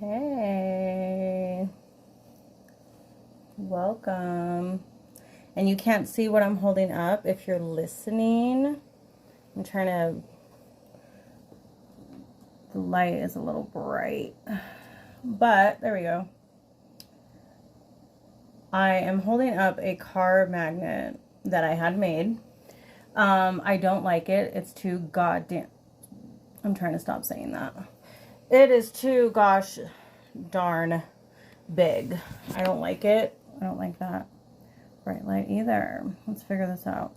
Hey, welcome. And you can't see what I'm holding up if you're listening. I'm trying to, the light is a little bright, but there we go. I am holding up a car magnet that I had made. I don't like it. It's too goddamn, I'm trying to stop saying that. It is too gosh darn big. I don't like it. I don't like that bright light either. Let's figure this out.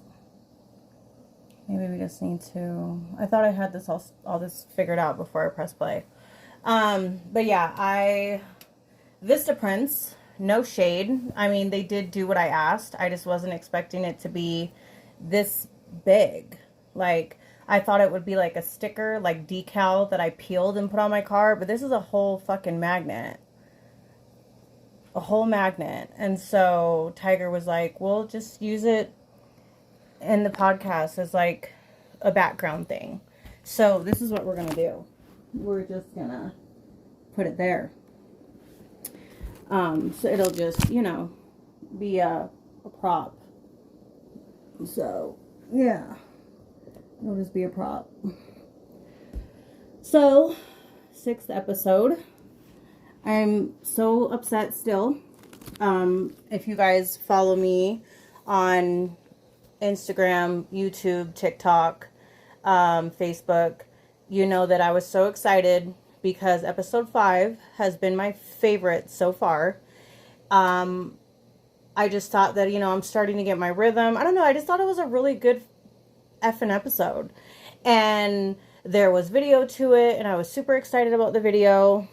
Maybe we just need to, I thought I had this all this figured out before I press play. But yeah, Vista prints, no shade. I mean, they did do what I asked. I just wasn't expecting it to be this big. Like, I thought it would be like a sticker, like decal that I peeled and put on my car, but this is a whole fucking magnet. A whole magnet. And so Tiger was like, we'll just use it in the podcast as like a background thing. So this is what we're going to do. We're just going to put it there. So it'll just, you know, be a prop. So, yeah. It'll just be a prop. So, 6th episode. I'm so upset still. If you guys follow me on Instagram, YouTube, TikTok, Facebook, you know that I was so excited because episode 5 has been my favorite so far. I just thought that, you know, I'm starting to get my rhythm. I don't know. I just thought it was a really good effing episode. And there was video to it, and I was super excited about the video.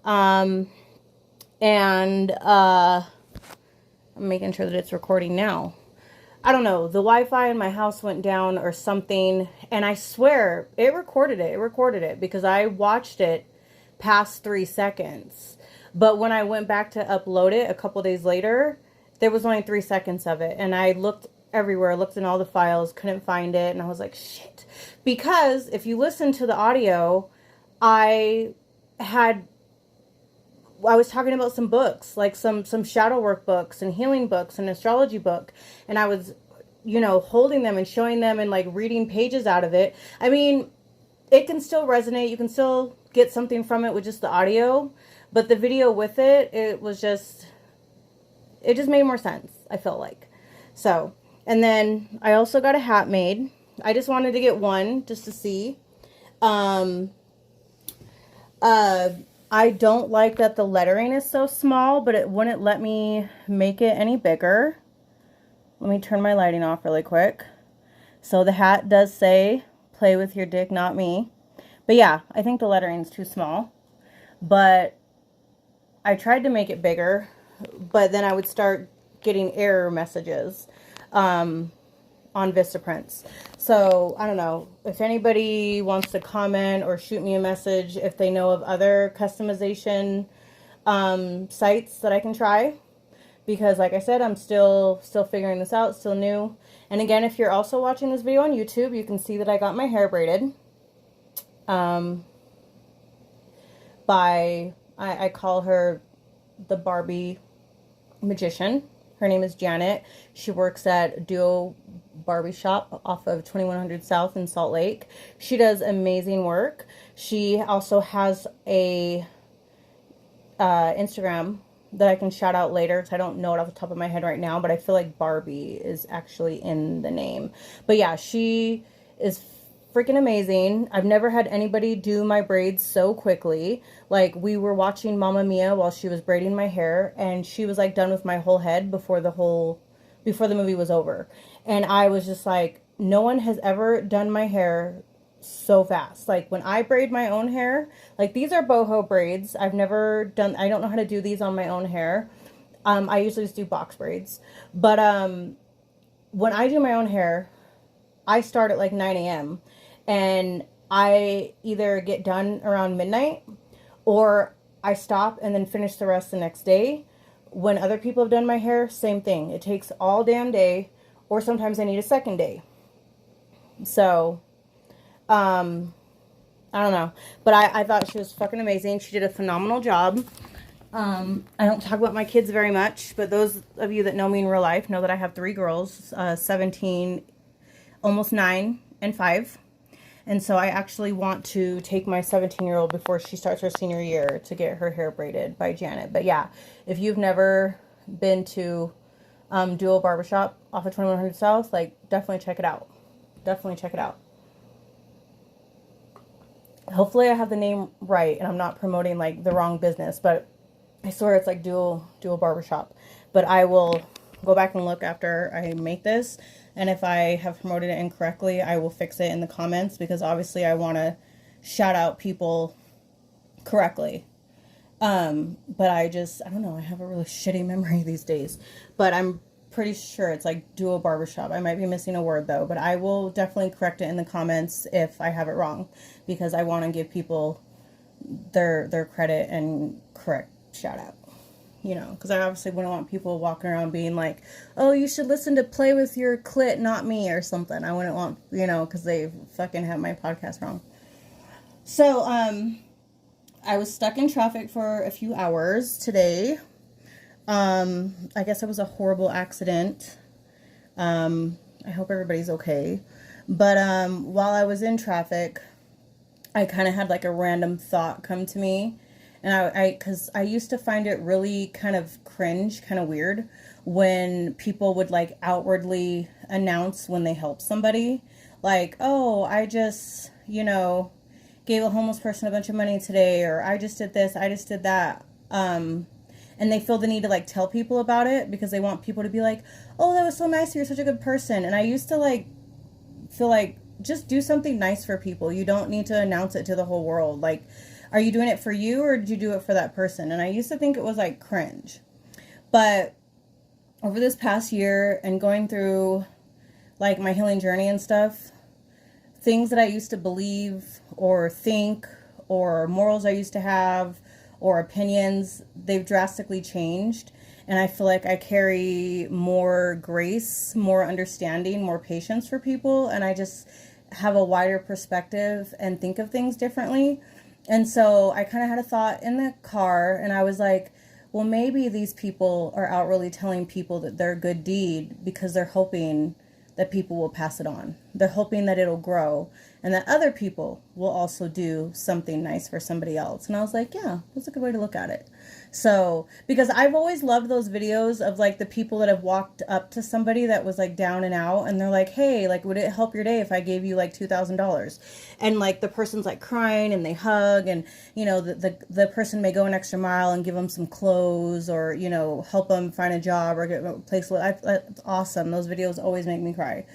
I'm making sure that it's recording now. I don't know, the Wi-Fi in my house went down or something, and I swear it recorded it because I watched it past 3 seconds. But when I went back to upload it a couple days later, there was only 3 seconds of it, and I looked everywhere, looked in all the files, couldn't find it, and I was like, shit. Because if you listen to the audio, I was talking about some books, like some shadow work books and healing books and astrology book. And I was, you know, holding them and showing them and like reading pages out of it. I mean, it can still resonate. You can still get something from it with just the audio, but the video with it, it just made more sense, I felt like. So, and then I also got a hat made. I just wanted to get one just to see. I don't like that the lettering is so small, but it wouldn't let me make it any bigger. Let me turn my lighting off really quick. So the hat does say, play with your dick, not me. But yeah, I think the lettering is too small. But I tried to make it bigger, but then I would start getting error messages on Vistaprints. So I don't know if anybody wants to comment or shoot me a message if they know of other customization sites that I can try, because like I said, I'm still figuring this out, still new. And again, if you're also watching this video on YouTube, you can see that I got my hair braided by I call her the Barbie magician. Her name is Janet. She works at Duo Barbershop off of 2100 South in Salt Lake. She does amazing work. She also has a Instagram that I can shout out later, because I don't know it off the top of my head right now, but I feel like Barbie is actually in the name. But yeah, she is freaking amazing. I've never had anybody do my braids so quickly. Like, we were watching Mamma Mia while she was braiding my hair, and she was like done with my whole head before the movie was over. And I was just like, no one has ever done my hair so fast. Like, when I braid my own hair, like, these are boho braids. I don't know how to do these on my own hair. I usually just do box braids. But when I do my own hair, I start at like 9 a.m. and I either get done around midnight, or I stop and then finish the rest the next day. When other people have done my hair, same thing. It takes all damn day, or sometimes I need a second day. So, I don't know. But I thought she was fucking amazing. She did a phenomenal job. I don't talk about my kids very much, but those of you that know me in real life know that I have 3 girls, 17, almost 9, and 5. And so I actually want to take my 17-year-old before she starts her senior year to get her hair braided by Janet. But yeah, if you've never been to Duo Barbershop off of 2100 South, like, definitely check it out. Definitely check it out. Hopefully I have the name right and I'm not promoting like the wrong business, but I swear it's like Duo Barbershop. But I will go back and look after I make this, and if I have promoted it incorrectly, I will fix it in the comments, because obviously I want to shout out people correctly. But I don't know, I have a really shitty memory these days, but I'm pretty sure it's like Duo Barbershop. I might be missing a word though, but I will definitely correct it in the comments if I have it wrong, because I want to give people their credit and correct shout out, you know, because I obviously wouldn't want people walking around being like, oh, you should listen to Play With Your Clit, not me, or something. I wouldn't want, you know, because they fucking have my podcast wrong. So, I was stuck in traffic for a few hours today. I guess it was a horrible accident. I hope everybody's okay. But, while I was in traffic, I kind of had like a random thought come to me. And cause I used to find it really kind of cringe, kind of weird when people would like outwardly announce when they help somebody. Like, oh, I just, you know, gave a homeless person a bunch of money today, or I just did this, I just did that. And they feel the need to like tell people about it because they want people to be like, oh, that was so nice, you're such a good person. And I used to like feel like, just do something nice for people. You don't need to announce it to the whole world. Like, are you doing it for you, or did you do it for that person? And I used to think it was like cringe. But over this past year and going through like my healing journey and stuff, things that I used to believe or think, or morals I used to have, or opinions, they've drastically changed. And I feel like I carry more grace, more understanding, more patience for people. And I just have a wider perspective and think of things differently. And so I kind of had a thought in the car, and I was like, well, maybe these people are out really telling people that they're a good deed because they're hoping that people will pass it on. They're hoping that it'll grow and that other people will also do something nice for somebody else. And I was like, yeah, that's a good way to look at it. So, because I've always loved those videos of like the people that have walked up to somebody that was like down and out, and they're like, hey, like, would it help your day if I gave you like $2,000? And like the person's like crying and they hug, and you know, the person may go an extra mile and give them some clothes, or, you know, help them find a job or get a place. It's awesome. Those videos always make me cry.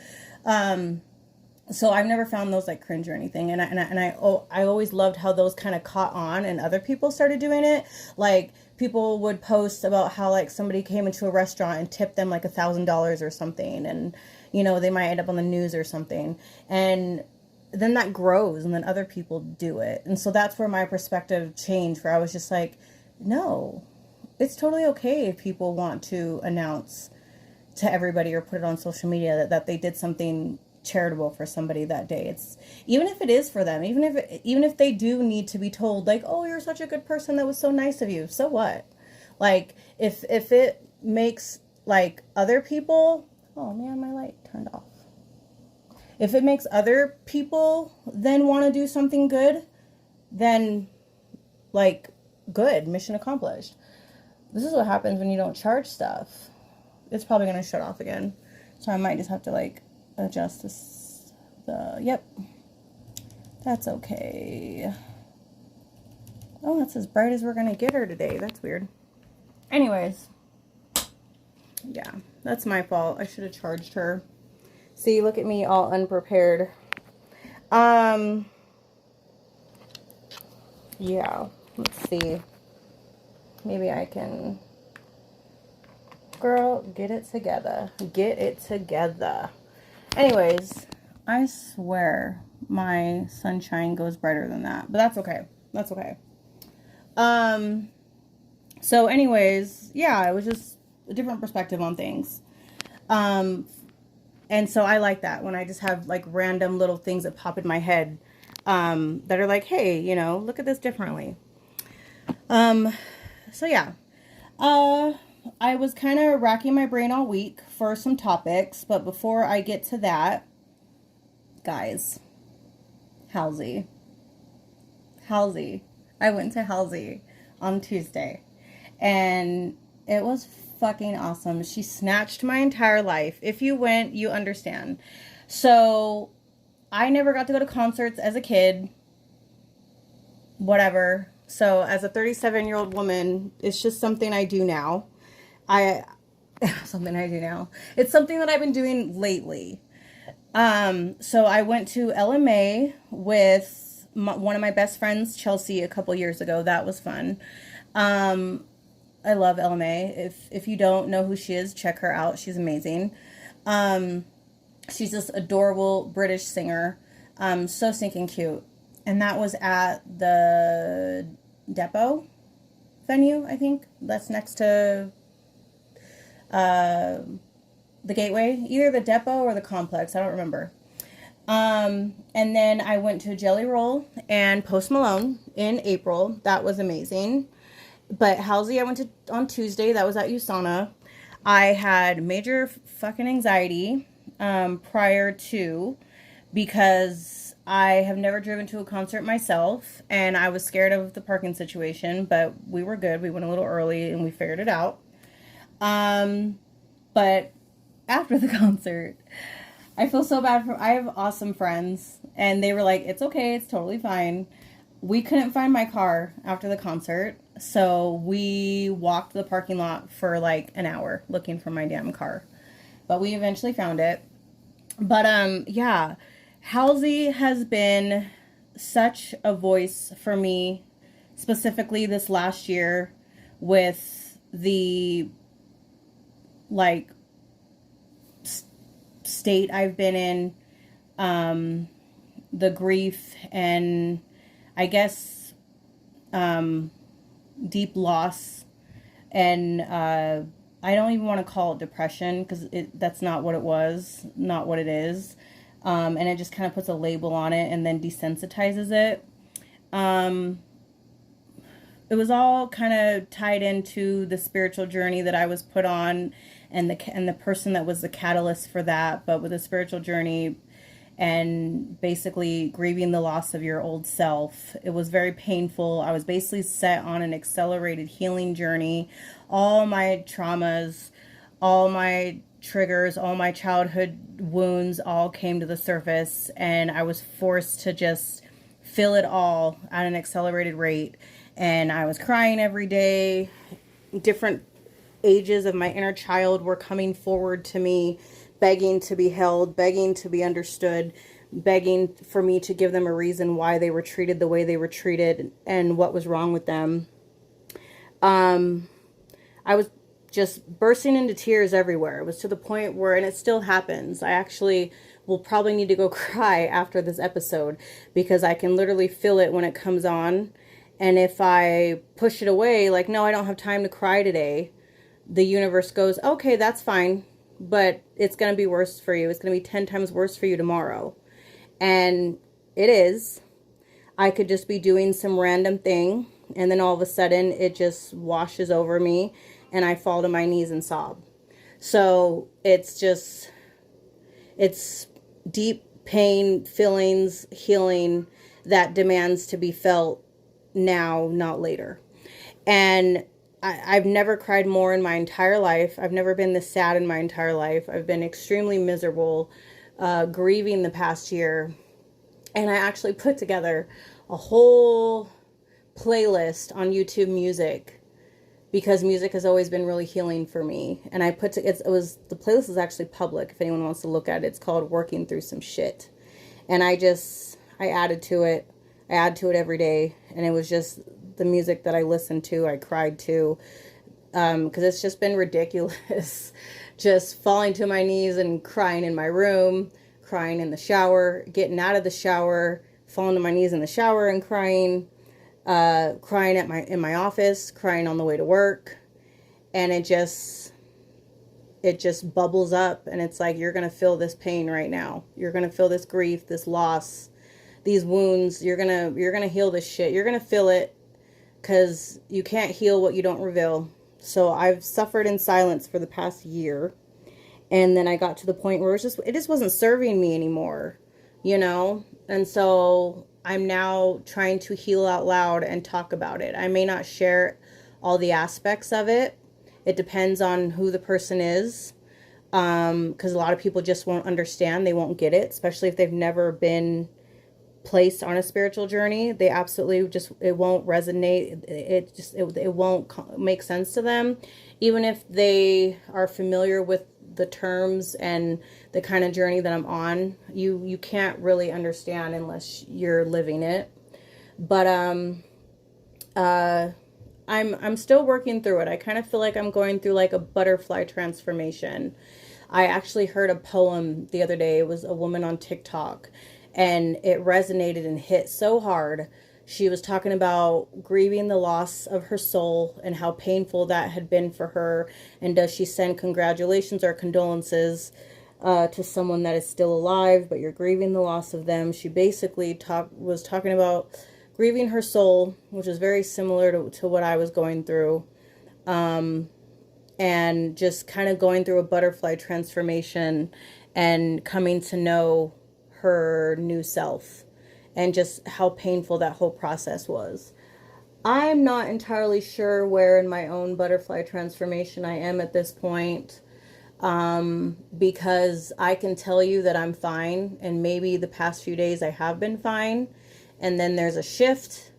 So I've never found those like cringe or anything. And I always loved how those kind of caught on and other people started doing it. Like people would post about how like somebody came into a restaurant and tipped them like $1,000 or something. And, you know, they might end up on the news or something. And then that grows, and then other people do it. And so that's where my perspective changed, where I was just like, no, it's totally okay if people want to announce to everybody or put it on social media that they did something charitable for somebody that day. It's even if it is for them, even if they do need to be told like, oh, you're such a good person, that was so nice of you, so what? Like if it makes like other people, oh man, my light turned off. If it makes other people then want to do something good, then like good, mission accomplished. This is what happens when you don't charge stuff. It's probably going to shut off again, so I might just have to like adjust this. Yep, that's okay. Oh, that's as bright as we're gonna get her today. That's weird. Anyways, yeah, that's my fault. I should have charged her. See, look at me all unprepared. Yeah, let's see, maybe I can, girl, get it together, Anyways, I swear my sunshine goes brighter than that, but that's okay. That's okay. So anyways, yeah, it was just a different perspective on things. And so I like that when I just have like random little things that pop in my head. that are like, hey, you know, look at this differently. So yeah, I was kind of racking my brain all week for some topics, but before I get to that, guys, Halsey. I went to Halsey on Tuesday, and it was fucking awesome. She snatched my entire life. If you went, you understand. So, I never got to go to concerts as a kid. Whatever. So, as a 37-year-old woman, it's just something I do now. Something I do now. It's something that I've been doing lately. So I went to LMA with one of my best friends, Chelsea, a couple years ago. That was fun. I love LMA. If you don't know who she is, check her out. She's amazing. She's this adorable British singer. So stinking cute. And that was at the Depot venue, I think. That's next to the Gateway. Either the Depot or the Complex. I don't remember. And then I went to Jelly Roll and Post Malone in April. That was amazing. But Halsey, I went to on Tuesday. That was at USANA. I had major fucking anxiety prior to, because I have never driven to a concert myself, and I was scared of the parking situation, but we were good. We went a little early and we figured it out. But after the concert, I feel so bad I have awesome friends, and they were like, it's okay, it's totally fine. We couldn't find my car after the concert, so we walked the parking lot for like an hour looking for my damn car. But we eventually found it. But yeah, Halsey has been such a voice for me, specifically this last year, with the like state I've been in, the grief, and I guess deep loss, and I don't even want to call it depression, because that's not what it was, not what it is. And it just kind of puts a label on it and then desensitizes it. It was all kind of tied into the spiritual journey that I was put on, and the person that was the catalyst for that. But with the spiritual journey and basically grieving the loss of your old self, it was very painful. I was basically set on an accelerated healing journey. All my traumas, all my triggers, all my childhood wounds all came to the surface, and I was forced to just feel it all at an accelerated rate. And I was crying every day. Different ages of my inner child were coming forward to me, begging to be held, begging to be understood, begging for me to give them a reason why they were treated the way they were treated and what was wrong with them. I was just bursting into tears everywhere. It was to the point where, and it still happens, I actually will probably need to go cry after this episode, because I can literally feel it when it comes on. And if I push it away, like, no, I don't have time to cry today, the universe goes, okay, that's fine, but it's going to be worse for you. It's going to be 10 times worse for you tomorrow. And it is. I could just be doing some random thing, and then all of a sudden it just washes over me, and I fall to my knees and sob. So it's deep pain, feelings, healing that demands to be felt now, not later. And I've never cried more in my entire life. I've never been this sad in my entire life. I've been extremely miserable, grieving the past year. And I actually put together a whole playlist on YouTube Music, because music has always been really healing for me. And the playlist is actually public if anyone wants to look at it. It's called Working Through Some Shit. And I added to it. I add to it every day. And it was just the music that I listened to, I cried to. Because it's just been ridiculous. Just falling to my knees and crying in my room, crying in the shower, getting out of the shower, falling to my knees in the shower and crying. Crying in my office, crying on the way to work, and it just bubbles up, and it's like, you're gonna feel this pain right now. You're gonna feel this grief, this loss, these wounds. You're gonna heal this shit. You're gonna feel it, because you can't heal what you don't reveal. So I've suffered in silence for the past year. And then I got to the point where it just wasn't serving me anymore, you know? And so I'm now trying to heal out loud and talk about it. I may not share all the aspects of it. It depends on who the person is. Because a lot of people just won't understand. They won't get it, especially if they've never been placed on a spiritual journey. They absolutely just, it won't resonate. It won't make sense to them. Even if they are familiar with the terms and the kind of journey that I'm on, you can't really understand unless you're living it. But I'm still working through it. I kind of feel like I'm going through like a butterfly transformation. I actually heard a poem the other day. It was a woman on TikTok, and it resonated and hit so hard. She was talking about grieving the loss of her soul and how painful that had been for her. And does she send congratulations or condolences to someone that is still alive, but you're grieving the loss of them? She basically was talking about grieving her soul, which is very similar to what I was going through. And just kind of going through a butterfly transformation and coming to know her new self, and just how painful that whole process was. I'm not entirely sure where in my own butterfly transformation I am at this point, because I can tell you that I'm fine, and maybe the past few days I have been fine, and then there's a shift,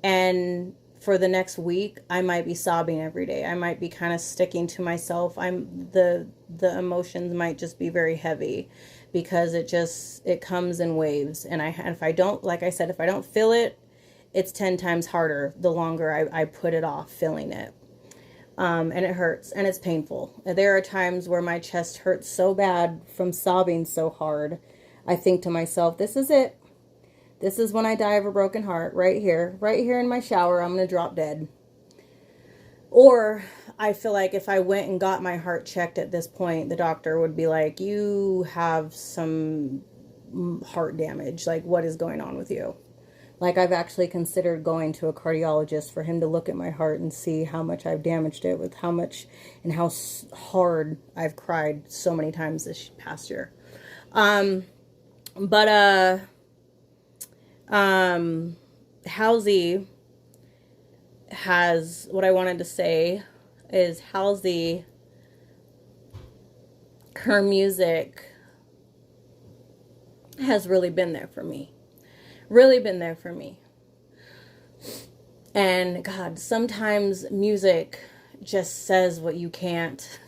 and for the next week I might be sobbing every day. I might be kind of sticking to myself. The emotions might just be very heavy, because it comes in waves. And if I don't, like I said, if I don't feel it, it's 10 times harder the longer I put it off feeling it. And it hurts and it's painful. There are times where my chest hurts so bad from sobbing so hard. I think to myself, this is it. This is when I die of a broken heart, right here in my shower. I'm going to drop dead. Or I feel like if I went and got my heart checked at this point, the doctor would be like, you have some heart damage. Like, what is going on with you? Like, I've actually considered going to a cardiologist for him to look at my heart and see how much I've damaged it, with how much and how hard I've cried so many times this past year. Halsey has, what I wanted to say is, Halsey, her music has really been there for me. Really been there for me. And God, sometimes music just says what you can't.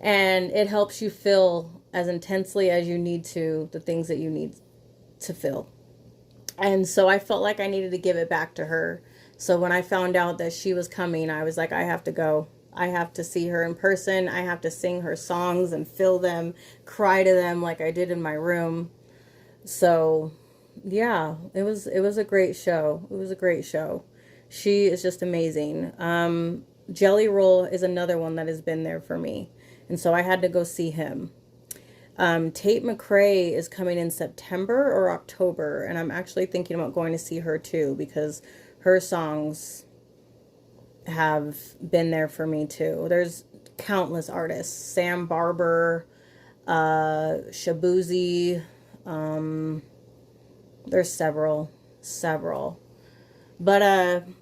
And it helps you feel as intensely as you need to the things that you need to feel. And so I felt like I needed to give it back to her. So when I found out that she was coming, I was like, I have to go. I have to see her in person. I have to sing her songs and feel them, cry to them like I did in my room. So yeah, it was a great show. It was a great show. She is just amazing. Jelly Roll is another one that has been there for me. And so I had to go see him. Tate McRae is coming in September or October, and I'm actually thinking about going to see her too, because her songs have been there for me too. There's countless artists. Sam Barber, Shabuzi, there's several. But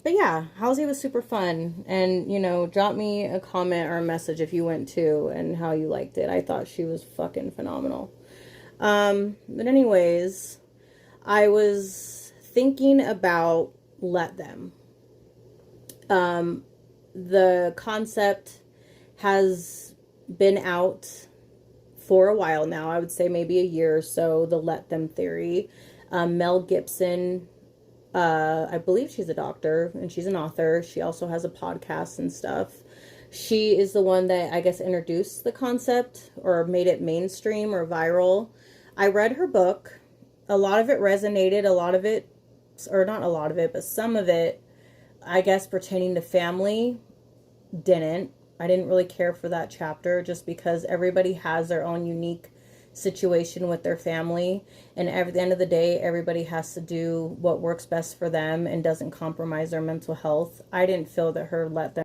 yeah, Halsey was super fun. And, you know, drop me a comment or a message if you went to and how you liked it. I thought she was fucking phenomenal. But anyways, I was thinking about Let Them. The concept has been out for a while now. I would say maybe a year or so, the Let Them theory. Mel Gibson, I believe she's a doctor and she's an author. She also has a podcast and stuff. She is the one that I guess introduced the concept or made it mainstream or viral. I read her book. A lot of it resonated. A lot of it, or not a lot of it, but some of it, I guess pertaining to family, didn't. I didn't really care for that chapter just because everybody has their own unique situation with their family. And at the end of the day, everybody has to do what works best for them and doesn't compromise their mental health. I didn't feel that her let them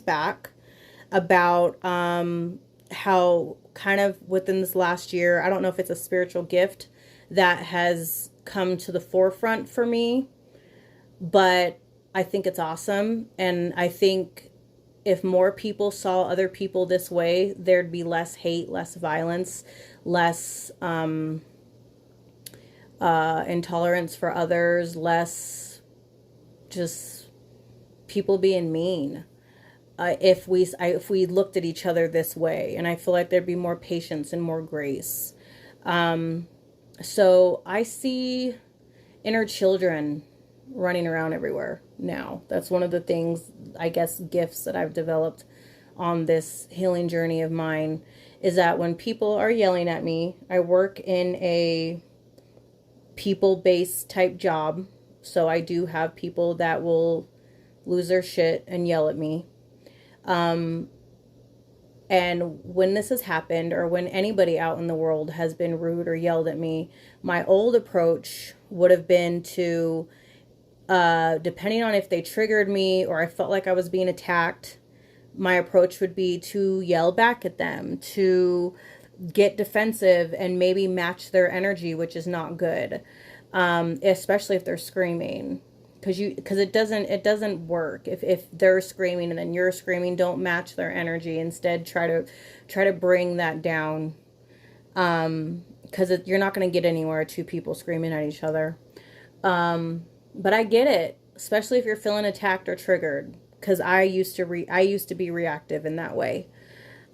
back about how kind of within this last year, I don't know if it's a spiritual gift that has come to the forefront for me, but I think it's awesome. And I think if more people saw other people this way, there'd be less hate, less violence, less intolerance for others, less just people being mean. If we looked at each other this way, and I feel like there'd be more patience and more grace. So I see inner children running around everywhere now. That's one of the things, I guess, gifts that I've developed on this healing journey of mine, is that when people are yelling at me, I work in a people-based type job. So I do have people that will lose their shit and yell at me. And when this has happened, or when anybody out in the world has been rude or yelled at me, my old approach would have been to, depending on if they triggered me or I felt like I was being attacked, my approach would be to yell back at them, to get defensive and maybe match their energy, which is not good, especially if they're screaming. Because it doesn't work if they're screaming and then you're screaming. Don't match their energy. Instead, try to bring that down, because you're not going to get anywhere, two people screaming at each other. But I get it, especially if you're feeling attacked or triggered, because I used to be reactive in that way.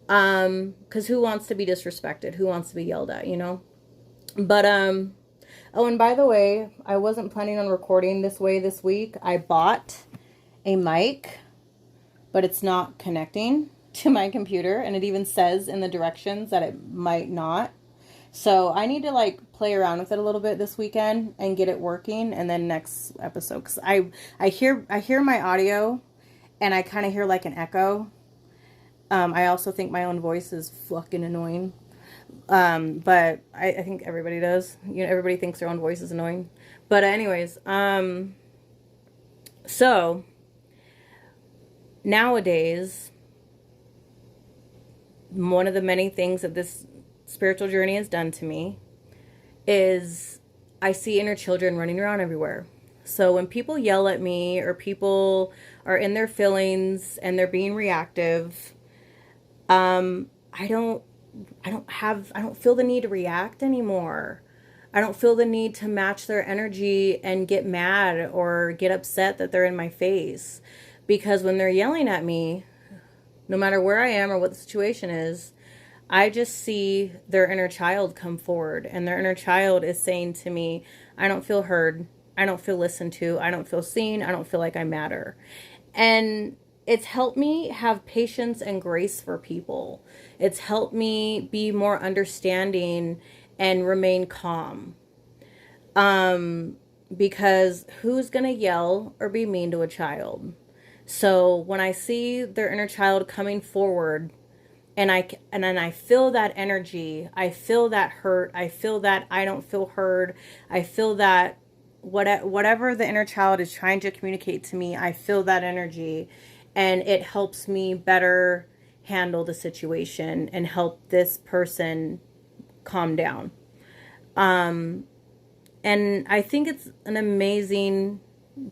Because who wants to be disrespected? Who wants to be yelled at? But oh, and by the way, I wasn't planning on recording this way this week. I bought a mic, but it's not connecting to my computer, and it even says in the directions that it might not. So I need to like play around with it a little bit this weekend and get it working, and then next episode, because I hear my audio, and I kind of hear like an echo. I also think my own voice is fucking annoying. But I think everybody does. Everybody thinks their own voice is annoying. But anyways, so nowadays, one of the many things that this spiritual journey has done to me is I see inner children running around everywhere. So when people yell at me, or people are in their feelings and they're being reactive, I don't feel the need to react anymore. I don't feel the need to match their energy and get mad or get upset that they're in my face. Because when they're yelling at me, no matter where I am or what the situation is, I just see their inner child come forward. And their inner child is saying to me, I don't feel heard. I don't feel listened to. I don't feel seen. I don't feel like I matter. And it's helped me have patience and grace for people. It's helped me be more understanding and remain calm. Because who's going to yell or be mean to a child? So when I see their inner child coming forward, and then I feel that energy, I feel that hurt, I feel that I don't feel heard, I feel that whatever the inner child is trying to communicate to me, I feel that energy. And it helps me better handle the situation and help this person calm down. And I think it's an amazing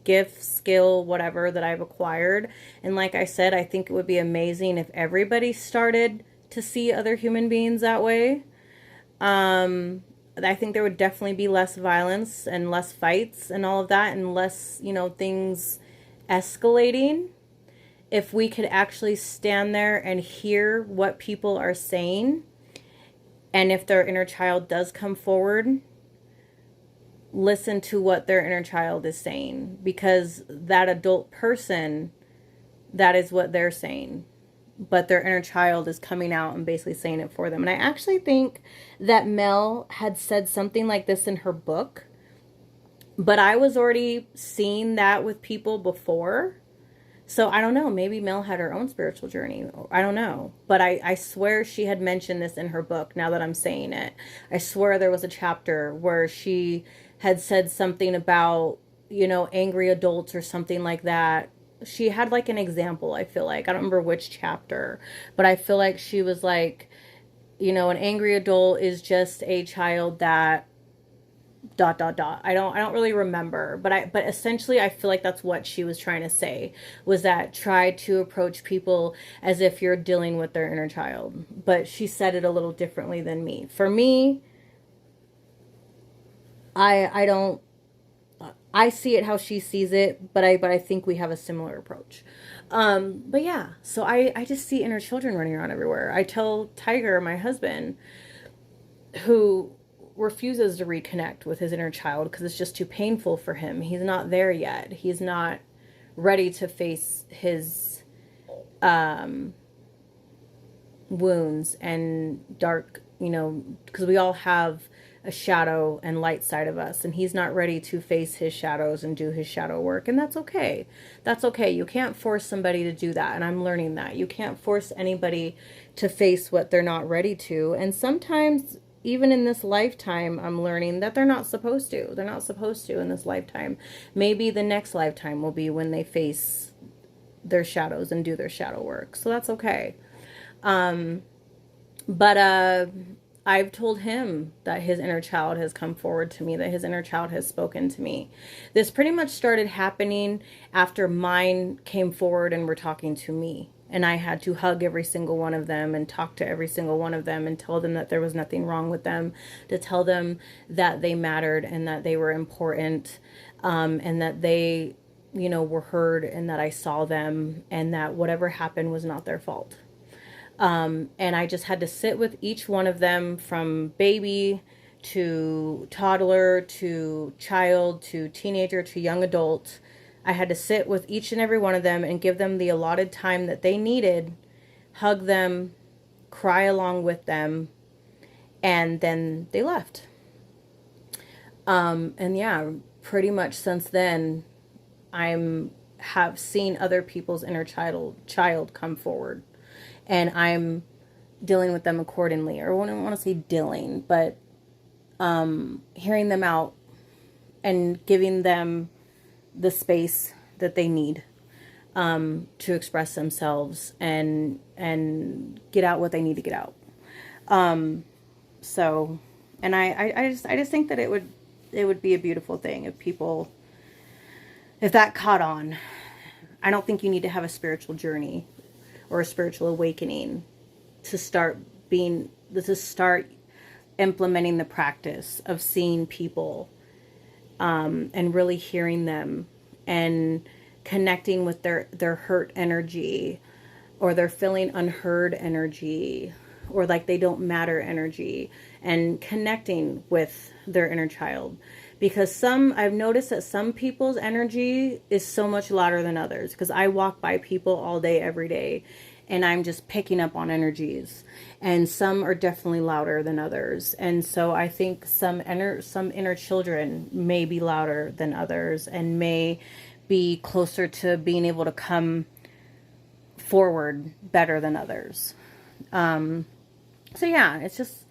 gift, skill, whatever that I've acquired. And like I said, I think it would be amazing if everybody started to see other human beings that way. I think there would definitely be less violence and less fights and all of that, and less, things escalating. If we could actually stand there and hear what people are saying, and if their inner child does come forward, listen to what their inner child is saying, because that adult person, that is what they're saying, but their inner child is coming out and basically saying it for them. And I actually think that Mel had said something like this in her book, but I was already seeing that with people before. So I don't know, maybe Mel had her own spiritual journey. I don't know. But I swear she had mentioned this in her book, now that I'm saying it. I swear there was a chapter where she had said something about, you know, angry adults or something like that. She had like an example, I feel like. I don't remember which chapter. But I feel like she was like, you know, an angry adult is just a child that dot dot dot. I don't really remember, but essentially I feel like that's what she was trying to say, was that try to approach people as if you're dealing with their inner child. But she said it a little differently than me. For me, I don't, I see it how she sees it, but I think we have a similar approach. But yeah, so I just see inner children running around everywhere. I tell Tiger, my husband, who refuses to reconnect with his inner child because it's just too painful for him. He's not there yet. He's not ready to face his wounds and dark, you know, because we all have a shadow and light side of us, and he's not ready to face his shadows and do his shadow work, and that's okay. That's okay. You can't force somebody to do that, and I'm learning that. You can't force anybody to face what they're not ready to, and sometimes even in this lifetime, I'm learning that they're not supposed to. They're not supposed to in this lifetime. Maybe the next lifetime will be when they face their shadows and do their shadow work. So that's okay. But I've told him that his inner child has come forward to me, that his inner child has spoken to me. This pretty much started happening after mine came forward and were talking to me. And I had to hug every single one of them and talk to every single one of them and tell them that there was nothing wrong with them, to tell them that they mattered and that they were important, and that they, you know, were heard, and that I saw them, and that whatever happened was not their fault. And I just had to sit with each one of them, from baby to toddler to child to teenager to young adult. I had to sit with each and every one of them and give them the allotted time that they needed, hug them, cry along with them, and then they left. And yeah, pretty much since then, have seen other people's inner child come forward, and I'm dealing with them accordingly. Or I don't want to say dealing, but hearing them out and giving them the space that they need to express themselves and get out what they need to get out. So, and I just think that it would be a beautiful thing if that caught on. I don't think you need to have a spiritual journey or a spiritual awakening to start implementing the practice of seeing people and really hearing them and connecting with their hurt energy, or their feeling unheard energy, or like they don't matter energy, and connecting with their inner child. Because I've noticed that some people's energy is so much louder than others, because I walk by people all day, every day, and I'm just picking up on energies, and some are definitely louder than others. And so I think some inner children may be louder than others, and may be closer to being able to come forward better than others. So yeah, it's just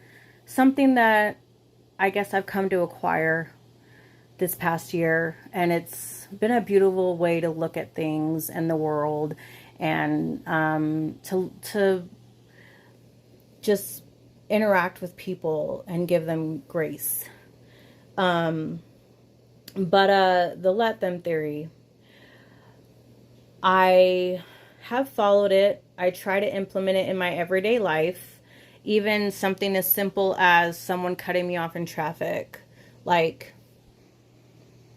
something that I guess I've come to acquire this past year, and it's been a beautiful way to look at things and the world, and to just interact with people and give them grace. But the let them theory, I have followed it. I try to implement it in my everyday life. Even something as simple as someone cutting me off in traffic. Like,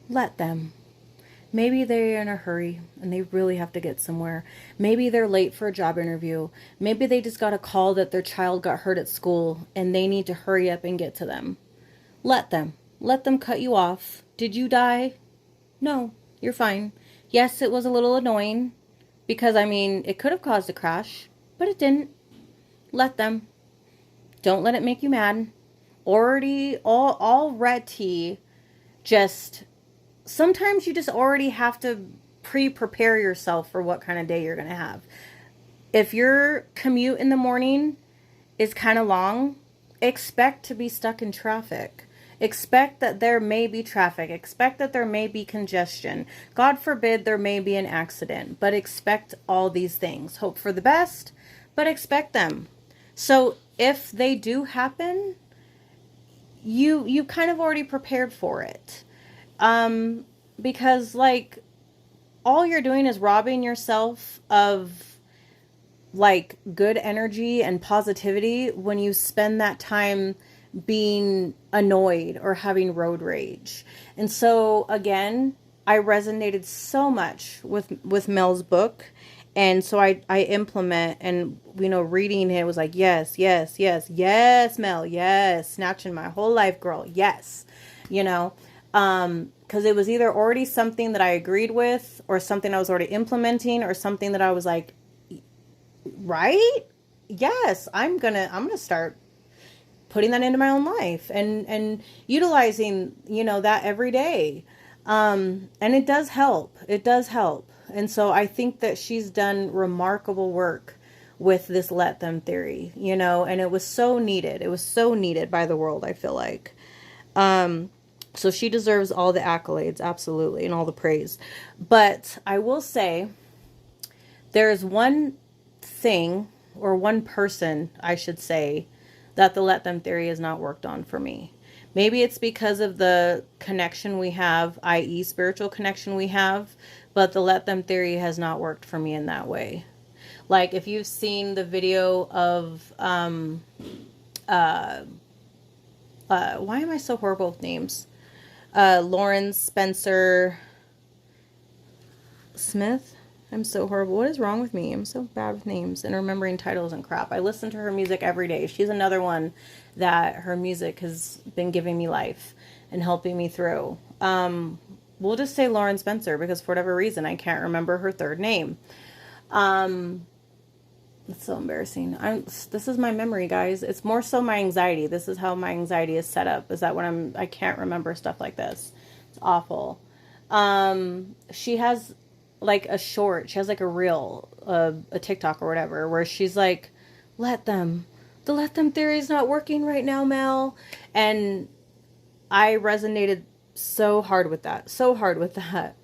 let them. Maybe they're in a hurry and they really have to get somewhere. Maybe they're late for a job interview. Maybe they just got a call that their child got hurt at school and they need to hurry up and get to them. Let them. Let them cut you off. Did you die? No, you're fine. Yes, it was a little annoying because, I mean, it could have caused a crash, but it didn't. Let them. Don't let it make you mad. Already, just, sometimes you just already have to prepare yourself for what kind of day you're going to have. If your commute in the morning is kind of long, expect to be stuck in traffic. Expect that there may be traffic. Expect that there may be congestion. God forbid there may be an accident. But expect all these things. Hope for the best, but expect them. So if they do happen, you kind of already prepared for it. Because, like, all you're doing is robbing yourself of, like, good energy and positivity when you spend that time being annoyed or having road rage. And so, again, I resonated so much with Mel's book. And so I implement, and, you know, reading it was like, yes, yes, yes, yes, Mel, yes, snatching my whole life, girl, yes, you know, because it was either already something that I agreed with, or something I was already implementing, or something that I was like, right? Yes, I'm gonna start putting that into my own life and utilizing, you know, that every day. And it does help. It does help. And so I think that she's done remarkable work with this let them theory, you know, and it was so needed. It was so needed by the world, I feel like. So she deserves all the accolades, absolutely, and all the praise. But I will say there's one thing, or one person, I should say, that the let them theory has not worked on for me. Maybe it's because of the connection we have, i.e. spiritual connection we have, but the let them theory has not worked for me in that way. Like, if you've seen the video of, why am I so horrible with names? Lauren Spencer Smith. I'm so horrible. What is wrong with me? I'm so bad with names and remembering titles and crap. I listen to her music every day. She's another one that her music has been giving me life and helping me through. We'll just say Lauren Spencer, because for whatever reason, I can't remember her third name. It's so embarrassing. This is my memory, guys. It's more so my anxiety. This is how my anxiety is set up, is that when I can't remember stuff like this. It's awful. She has like a short, she has like a reel, a TikTok or whatever, where she's like, the let them theory is not working right now, Mel. And I resonated so hard with that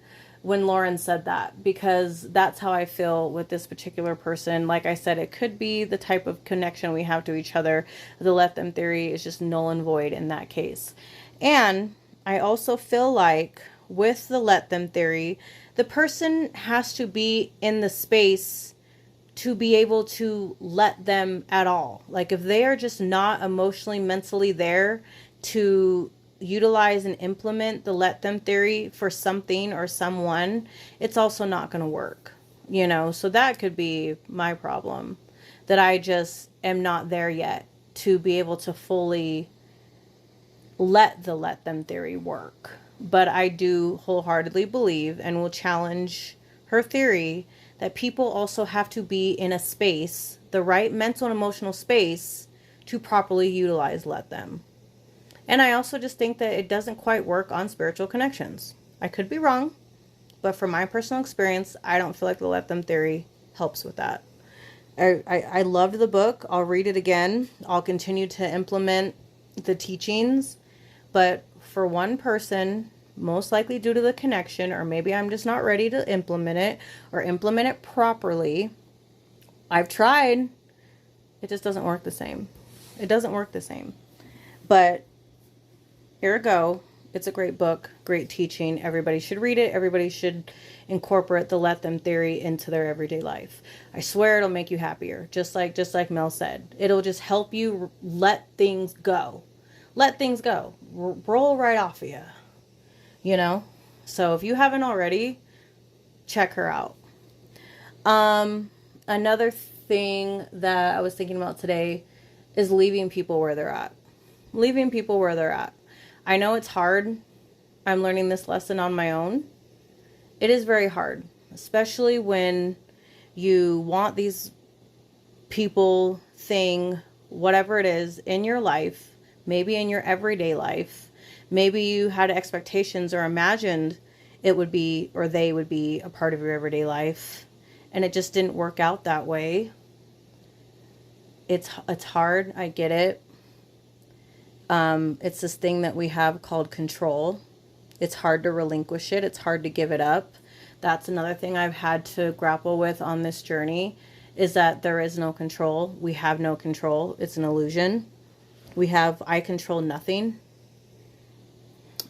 when Lauren said that, because that's how I feel with this particular person. Like I said, it could be the type of connection we have to each other. The let them theory is just null and void in that case. And I also feel like with the let them theory, the person has to be in the space to be able to let them at all. Like, if they are just not emotionally, mentally there to utilize and implement the let them theory for something or someone, it's also not going to work, you know? So that could be my problem, that I just am not there yet to be able to fully let them theory work. But I do wholeheartedly believe, and will challenge her theory, that people also have to be in a space, the right mental and emotional space, to properly utilize let them. And I also just think that it doesn't quite work on spiritual connections. I could be wrong, but from my personal experience, I don't feel like the let them theory helps with that. I loved the book. I'll read it again. I'll continue to implement the teachings. But for one person, most likely due to the connection, or maybe I'm just not ready to implement it or implement it properly. I've tried. It just doesn't work the same. It doesn't work the same. But ergo, it's a great book, great teaching. Everybody should read it. Everybody should incorporate the let them theory into their everyday life. I swear it'll make you happier. Just like Mel said, it'll just help you let things go. Let things go. Roll right off of you. You know? So if you haven't already, check her out. Another thing that I was thinking about today is leaving people where they're at. Leaving people where they're at. I know it's hard. I'm learning this lesson on my own. It is very hard, especially when you want these people, thing, whatever it is in your life, maybe in your everyday life. Maybe you had expectations or imagined it would be, or they would be a part of your everyday life, and it just didn't work out that way. It's hard. I get it. It's this thing that we have called control. It's hard to relinquish it. It's hard to give it up. That's another thing I've had to grapple with on this journey, is that there is no control. We have no control. It's an illusion. I control nothing.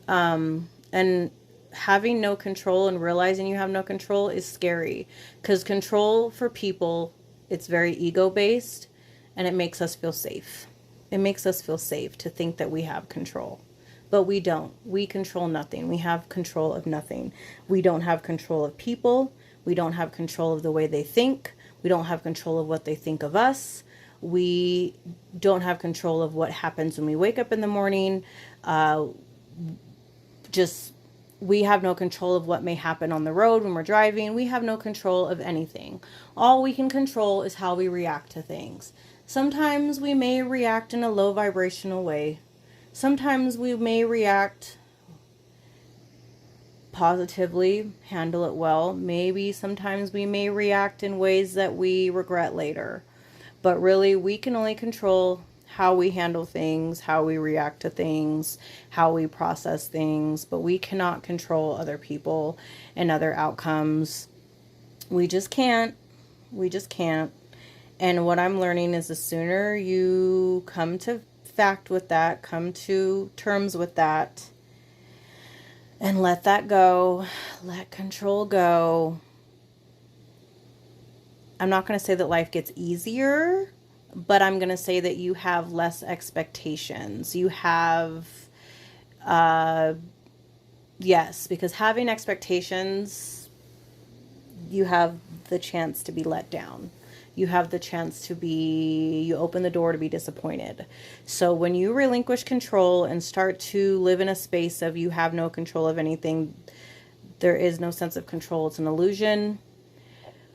And having no control and realizing you have no control is scary, because control for people, it's very ego-based, and it makes us feel safe. It makes us feel safe to think that we have control. But we don't. We control nothing. We have control of nothing. We don't have control of people. We don't have control of the way they think. We don't have control of what they think of us. We don't have control of what happens when we wake up in the morning. We have no control of what may happen on the road when we're driving. We have no control of anything. All we can control is how we react to things. Sometimes we may react in a low vibrational way. Sometimes we may react positively, handle it well. Maybe sometimes we may react in ways that we regret later. But really, we can only control how we handle things, how we react to things, how we process things. But we cannot control other people and other outcomes. We just can't. We just can't. And what I'm learning is the sooner you come to fact with that, come to terms with that, and let that go, let control go. I'm not going to say that life gets easier, but I'm going to say that you have less expectations. You have, yes, because having expectations, you have the chance to be let down. You have the chance you open the door to be disappointed. So when you relinquish control and start to live in a space of you have no control of anything, there is no sense of control. It's an illusion.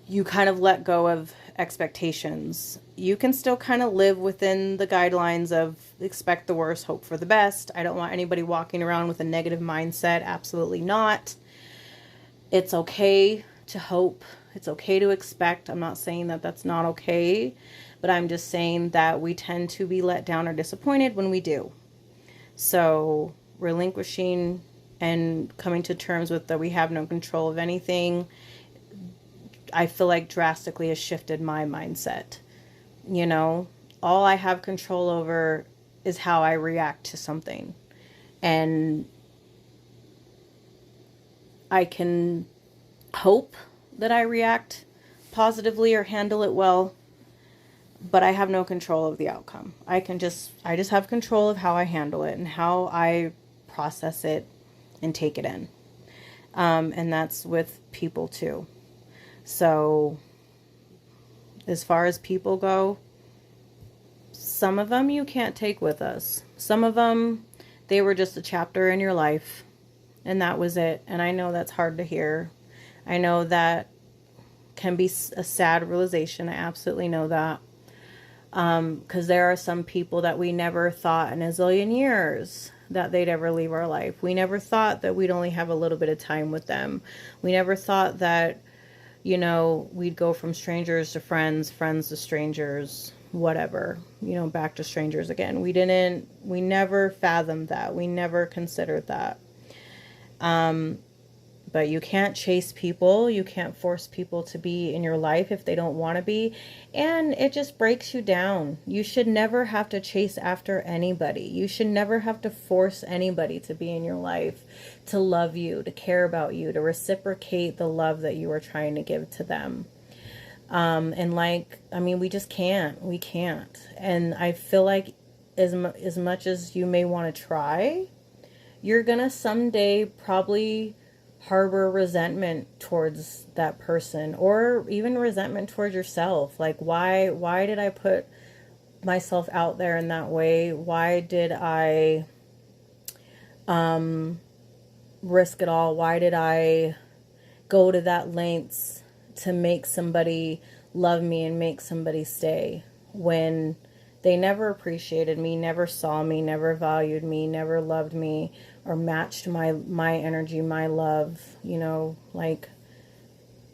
You kind of let go of expectations. You can still kind of live within the guidelines of expect the worst, hope for the best. I don't want anybody walking around with a negative mindset. Absolutely not. It's okay to hope. It's okay to expect. I'm not saying that that's not okay, but I'm just saying that we tend to be let down or disappointed when we do. So relinquishing and coming to terms with that we have no control of anything, I feel like drastically has shifted my mindset. You know, all I have control over is how I react to something. And I can hope that I react positively or handle it well, but I have no control of the outcome. I just have control of how I handle it and how I process it and take it in. And that's with people too. So as far as people go, some of them you can't take with us. Some of them, they were just a chapter in your life and that was it. And I know that's hard to hear. I know that can be a sad realization. I absolutely know that. Because there are some people that we never thought in a zillion years that they'd ever leave our life. We never thought that we'd only have a little bit of time with them. We never thought that, you know, we'd go from strangers to friends, friends to strangers, whatever, you know, back to strangers again. We never fathomed that. We never considered that. But you can't chase people. You can't force people to be in your life if they don't want to be. And it just breaks you down. You should never have to chase after anybody. You should never have to force anybody to be in your life, to love you, to care about you, to reciprocate the love that you are trying to give to them. We just can't. We can't. And I feel like as much as you may want to try, you're going to someday probably harbor resentment towards that person, or even resentment towards yourself. Like, why did I put myself out there in that way? Why did I risk it all? Why did I go to that lengths to make somebody love me and make somebody stay when they never appreciated me, never saw me, never valued me, never loved me, or matched my energy, my love, you know, like,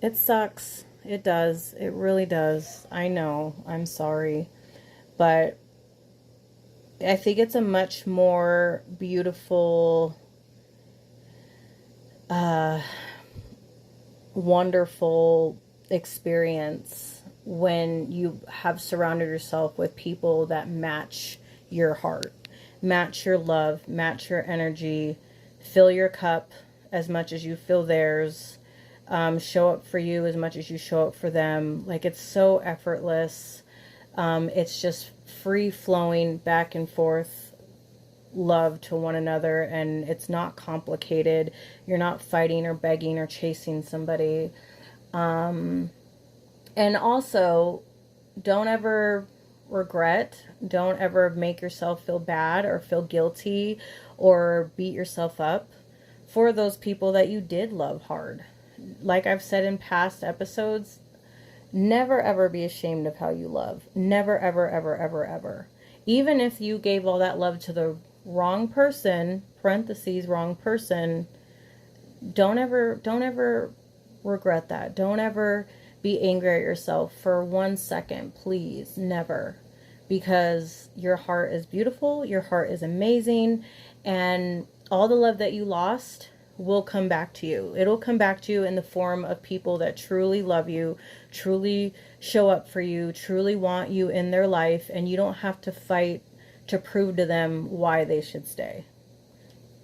it sucks. It does. It really does. I know. I'm sorry. But I think it's a much more beautiful, wonderful experience when you have surrounded yourself with people that match your heart, match your love, match your energy, fill your cup as much as you fill theirs, show up for you as much as you show up for them. Like, it's so effortless. It's just free flowing back and forth love to one another, and it's not complicated. You're not fighting or begging or chasing somebody. And also, don't ever regret, don't ever make yourself feel bad or feel guilty or beat yourself up for those people that you did love hard. Like I've said in past episodes, never ever be ashamed of how you love. Never, ever, ever, ever, ever. Even if you gave all that love to the wrong person, parentheses, wrong person, don't ever regret that. Don't ever be angry at yourself for 1 second, please. Never. Because your heart is beautiful, your heart is amazing, and all the love that you lost will come back to you. It'll come back to you in the form of people that truly love you, truly show up for you, truly want you in their life, and you don't have to fight to prove to them why they should stay.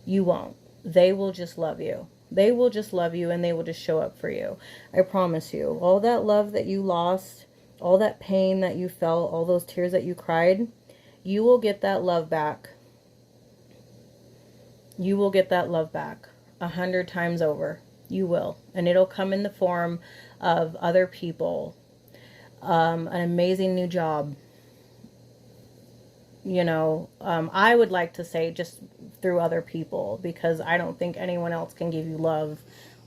You won't. They will just love you. They will just love you, and they will just show up for you. I promise you. All that love that you lost, all that pain that you felt, all those tears that you cried, you will get that love back. You will get that love back 100 times over. You will. And it'll come in the form of other people, an amazing new job. You know, I would like to say just through other people, because I don't think anyone else can give you love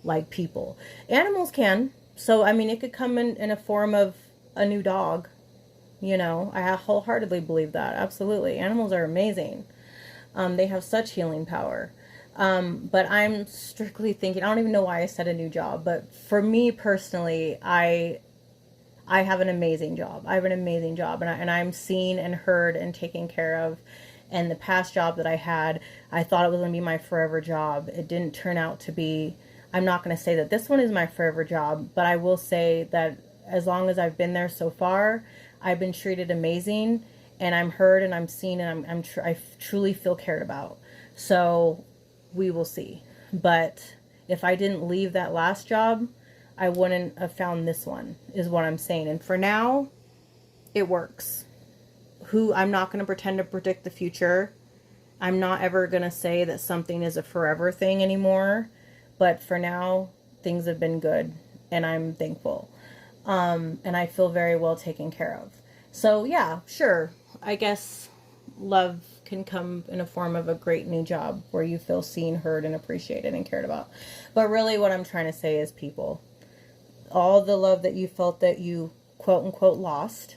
like people. Animals can. So, I mean, it could come in a form of a new dog. You know, I wholeheartedly believe that. Absolutely. Animals are amazing. They have such healing power. But I'm strictly thinking, I don't even know why I said a new job, but for me personally, I have an amazing job. I have an amazing job, and I'm seen and heard and taken care of. And the past job that I had, I thought it was going to be my forever job. It didn't turn out to be. I'm not going to say that this one is my forever job, but I will say that as long as I've been there so far, I've been treated amazing, and I'm heard and I'm seen, and I truly feel cared about. So we will see. But if I didn't leave that last job, I wouldn't have found this one, is what I'm saying. And for now, it works. I'm not going to pretend to predict the future. I'm not ever going to say that something is a forever thing anymore. But for now, things have been good, and I'm thankful. And I feel very well taken care of. So yeah, sure. I guess love can come in a form of a great new job where you feel seen, heard, and appreciated and cared about. But really what I'm trying to say is people. All the love that you felt that you quote unquote lost,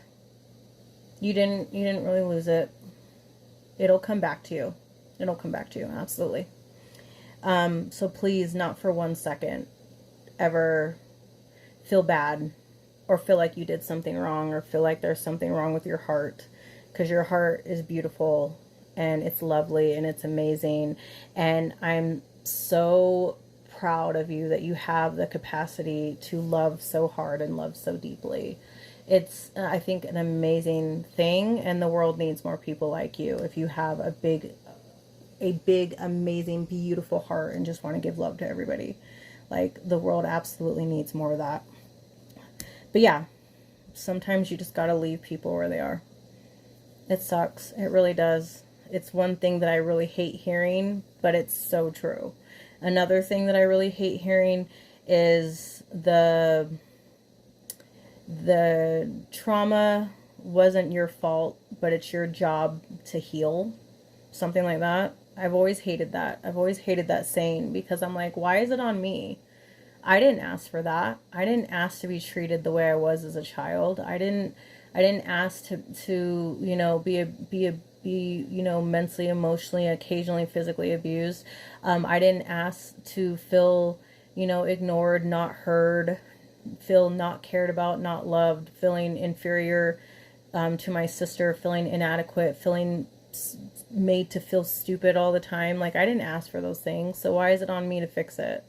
you didn't really lose it. It'll come back to you. It'll come back to you, absolutely. So please, not for 1 second, ever feel bad or feel like you did something wrong or feel like there's something wrong with your heart, because your heart is beautiful and it's lovely and it's amazing. And I'm so proud of you that you have the capacity to love so hard and love so deeply. It's, I think, an amazing thing, and the world needs more people like you. If you have a big, amazing, beautiful heart and just want to give love to everybody, like, the world absolutely needs more of that. But yeah, sometimes you just gotta leave people where they are. It sucks. It really does. It's one thing that I really hate hearing, but it's so true. Another thing that I really hate hearing is the trauma wasn't your fault, but it's your job to heal. Something like that. I've always hated that. I've always hated that saying, because I'm like, why is it on me? I didn't ask for that. I didn't ask to be treated the way I was as a child. I didn't ask to you know, be you know, mentally, emotionally, occasionally physically abused. I didn't ask to feel, you know, ignored, not heard, feel not cared about, not loved, feeling inferior to my sister, feeling inadequate, feeling made to feel stupid all the time. Like, I didn't ask for those things, so why is it on me to fix it?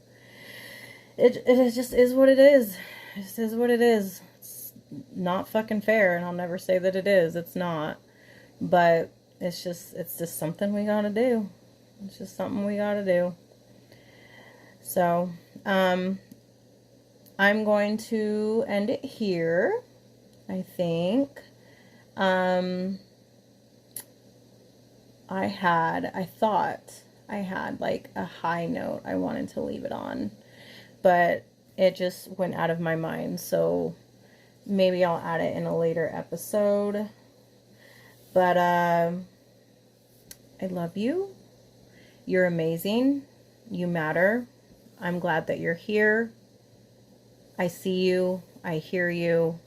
It just is what it is. It just is what it is. It's not fucking fair, and I'll never say that it is. It's not. But it's just something we gotta do. It's just something we gotta do. So, I'm going to end it here, I think. I thought I had like a high note I wanted to leave it on, but it just went out of my mind, so maybe I'll add it in a later episode. But I love you. You're amazing. You matter. I'm glad that you're here. I see you. I hear you.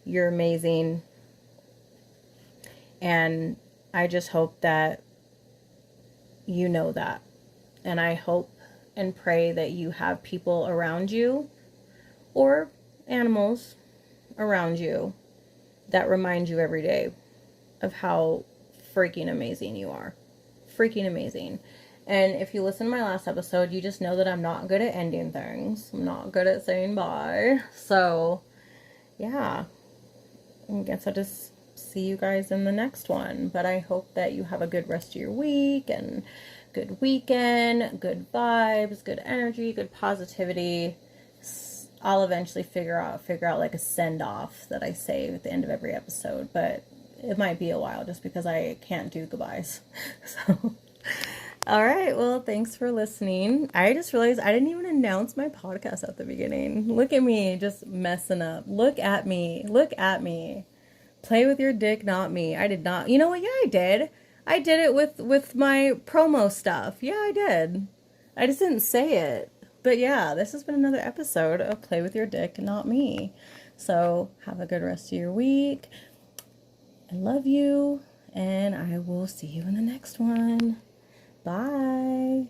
You're amazing. And I just hope that you know that. And I hope and pray that you have people around you, or animals around you, that remind you every day of how freaking amazing you are. Freaking amazing. And if you listen to my last episode, you just know that I'm not good at ending things. I'm not good at saying bye. So, yeah. I guess I'll just see you guys in the next one. But I hope that you have a good rest of your week, and good weekend, good vibes, good energy, good positivity. I'll eventually figure out like a send-off that I say at the end of every episode, but it might be a while just because I can't do goodbyes. So, all right, well, thanks for listening. I just realized I didn't even announce my podcast at the beginning. Look at me, just messing up. Look at me. Look at me. Play with your dick, not me. I did not. You know what? Yeah, I did. I did it with my promo stuff. Yeah, I did. I just didn't say it. But yeah, this has been another episode of Play with Your Dick, not me. So have a good rest of your week. I love you, and I will see you in the next one. Bye.